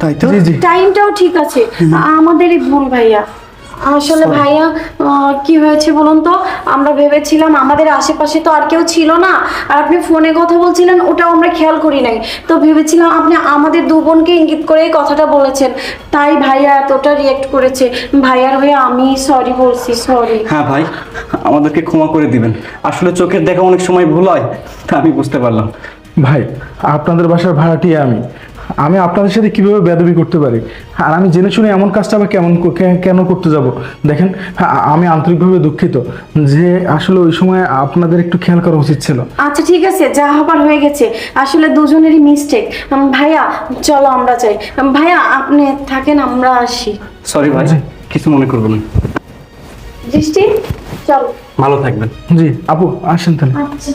তাই তো? জি জি। টাইমটাও ঠিক আছে, আমাদেরই ভুল ভাইয়া। আসলে ভাইয়া কি হয়েছে বলুন তো, আমরা ভেবেছিলাম আমাদের আশেপাশে তো আর কেউ ছিল না, আর আপনি ফোনে কথা বলছিলেন ওটাও আমরা খেয়াল করি নাই, তো ভেবেছিলাম আপনি আমাদের দু বোনকে ইঙ্গিত করে এই কথাটা বলেছেন, তাই ভাইয়া এতটা রিয়েক্ট করেছে। ভাইয়ার হয়ে আমি সরি বলছি, সরি। হ্যাঁ ভাই, আমাদেরকে ক্ষমা করে দিবেন। আসলে চোখের দেখা অনেক সময় ভুল হয়, তা আমি বুঝতে পারলাম। ভাই, আপনাদের বাসার ভাড়াটিয়া আমি আপনাদের সাথে কিভাবে বেয়াদবি করতে পারি? আর আমি জেনে শুনে এমন কাজটা আবার কেন করতে যাব? দেখেন, আমি আন্তরিকভাবে দুঃখিত যে আসলে ওই সময় আপনাদের একটু খেয়াল করা উচিত ছিল। আচ্ছা ঠিক আছে, যা হবার হয়ে গেছে, আসলে দুজনেরই মিস্টেক। ভাইয়া চলো আমরা যাই। ভাইয়া আপনি থাকেন, আমরা আসি। সরি ভাই, কিছু মনে করবেন না। দৃষ্টি চলো। ভালো থাকবেন। জি আপু, আসেন তাহলে। আচ্ছা।